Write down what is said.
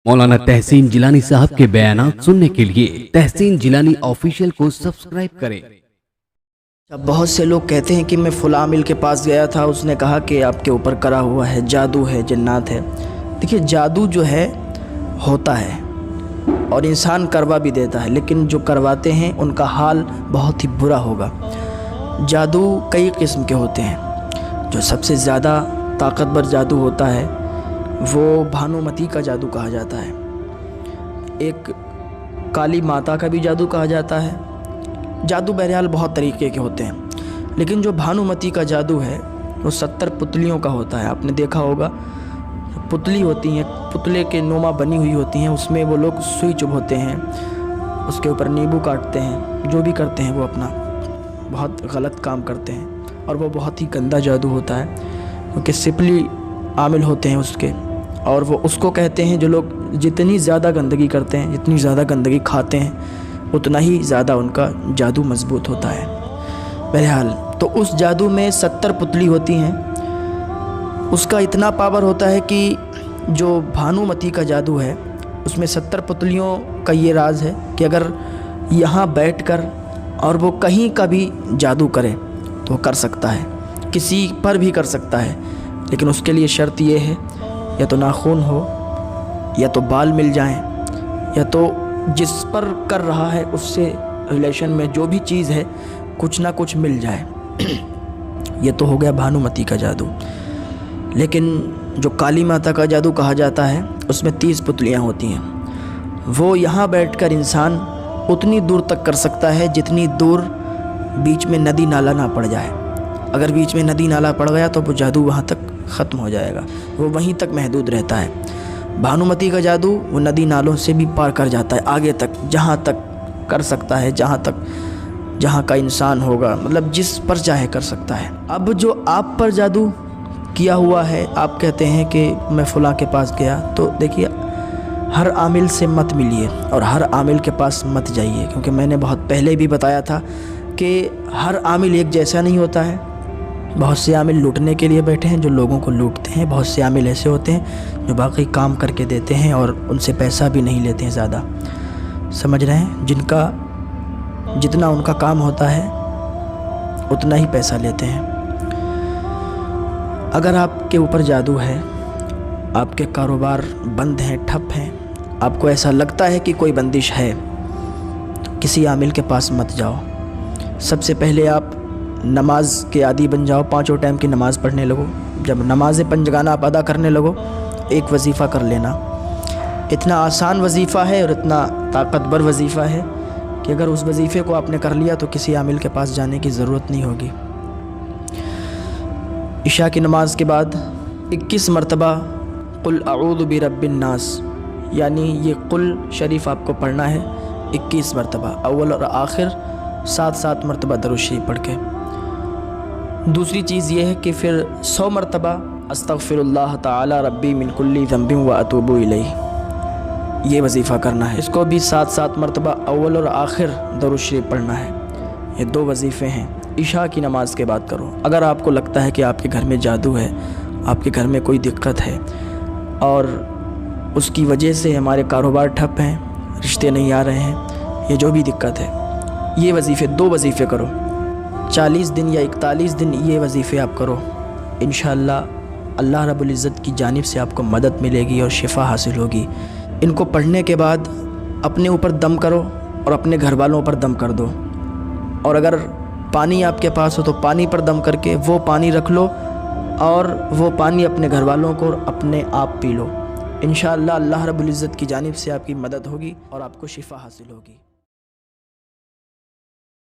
मौलाना तहसीन जिलानी साहब के बयानात सुनने के लिए तहसीन जिलानी ऑफिशियल को सब्सक्राइब करें। अब बहुत से लोग कहते हैं कि मैं फ़लाँ आमिल के पास गया था, उसने कहा कि आपके ऊपर करा हुआ है, जादू है, जन्नात है। देखिए, जादू जो है होता है और इंसान करवा भी देता है, लेकिन जो करवाते हैं उनका हाल बहुत ही बुरा होगा। जादू कई किस्म के होते हैं। जो सबसे ज़्यादा ताकतवर जादू होता है वो भानुमती का जादू कहा जाता है। एक काली माता का भी जादू कहा जाता है। जादू बहरहाल बहुत तरीके के होते हैं, लेकिन जो भानुमती का जादू है वो 70 पुतलियों का होता है। आपने देखा होगा, पुतली होती हैं, पुतले के नुमा बनी हुई होती हैं, उसमें वो लोग सुई चुभोते हैं, उसके ऊपर नींबू काटते हैं, जो भी करते हैं वो अपना बहुत गलत काम करते हैं और वो बहुत ही गंदा जादू होता है, क्योंकि सिपली आमिल होते हैं उसके। और वो उसको कहते हैं जो लोग जितनी ज़्यादा गंदगी करते हैं, जितनी ज़्यादा गंदगी खाते हैं, उतना ही ज़्यादा उनका जादू मजबूत होता है। बहरहाल तो उस जादू में 70 पुतली होती हैं। उसका इतना पावर होता है कि जो भानुमती का जादू है उसमें 70 पुतलियों का ये राज है कि अगर यहाँ बैठकर और वो कहीं का भी जादू करे तो वो कर सकता है, किसी पर भी कर सकता है। लेकिन उसके लिए शर्त ये है, या तो नाखून हो, या तो बाल मिल जाएं, या तो जिस पर कर रहा है उससे रिलेशन में जो भी चीज़ है कुछ ना कुछ मिल जाए। ये तो हो गया भानुमती का जादू। लेकिन जो काली माता का जादू कहा जाता है उसमें 30 पुतलियाँ होती हैं। वो यहाँ बैठकर इंसान उतनी दूर तक कर सकता है जितनी दूर बीच में नदी नाला ना पड़ जाए। अगर बीच में नदी नाला पड़ गया तो वो जादू वहाँ तक ख़त्म हो जाएगा, वो वहीं तक महदूद रहता है। भानुमती का जादू वो नदी नालों से भी पार कर जाता है, आगे तक, जहाँ तक कर सकता है, जहाँ का इंसान होगा, मतलब जिस पर चाहे कर सकता है। अब जो आप पर जादू किया हुआ है, आप कहते हैं कि मैं फ़लाँ के पास गया, तो देखिए, हर आमिल से मत मिलिए और हर आमिल के पास मत जाइए, क्योंकि मैंने बहुत पहले भी बताया था कि हर आमिल एक जैसा नहीं होता है। बहुत से आमिल लूटने के लिए बैठे हैं, जो लोगों को लूटते हैं। बहुत से आमिल ऐसे होते हैं जो बाकी काम करके देते हैं और उनसे पैसा भी नहीं लेते हैं ज़्यादा, समझ रहे हैं, जिनका जितना उनका काम होता है उतना ही पैसा लेते हैं। अगर आपके ऊपर जादू है, आपके कारोबार बंद हैं, ठप हैं, आपको ऐसा लगता है कि कोई बंदिश है, तो किसी आमिल के पास मत जाओ। सबसे पहले आप नमाज के आदी बन जाओ, 5 टाइम की नमाज़ पढ़ने लगो। जब नमाज पंजगाना आप अदा करने लगो, एक वजीफ़ा कर लेना। इतना आसान वजीफ़ा है और इतना ताकतवर वजीफ़ा है कि अगर उस वजीफ़े को आपने कर लिया तो किसी आमिल के पास जाने की ज़रूरत नहीं होगी। इशा की नमाज के बाद 21 मरतबा कुल अऊज़ु बिरब्बिन नास, यानी ये कुल शरीफ आपको पढ़ना है 21 मरतबा, अव्वल और आखिर 7-7 मरतबा दरूद शरीफ पढ़ के। दूसरी चीज़ ये है कि फिर 100 मरतबा अस्तग़फिरुल्लाह ताला रब्बी मिन कुल्ली ज़ंबिन व अतूबु इलैहि, ये वजीफ़ा करना है। इसको भी 7-7 मरतबा अव्वल और आखिर दरूद शरीफ पढ़ना है। ये 2 वजीफ़े हैं, इशा की नमाज के बाद करो। अगर आपको लगता है कि आपके घर में जादू है, आपके घर में कोई दिक्कत है और उसकी वजह से हमारे कारोबार ठप हैं, रिश्ते नहीं आ रहे हैं, ये जो भी दिक्कत है, ये वजीफ़े 2 वजीफ़े करो। 40 दिन या 41 दिन ये वजीफ़े आप करो। इंशाअल्लाह अल्लाह रब्बुल इज़्ज़त की जानिब से आपको मदद मिलेगी और शिफा हासिल होगी। इनको पढ़ने के बाद अपने ऊपर दम करो और अपने घर वालों पर दम कर दो। और अगर पानी आपके पास हो तो पानी पर दम करके वो पानी रख लो और वो पानी अपने घर वालों को और अपने आप पी लो। इंशाअल्लाह अल्लाह रब्बुल इज़्ज़त की जानिब से आपकी मदद होगी और आपको शिफा हासिल होगी।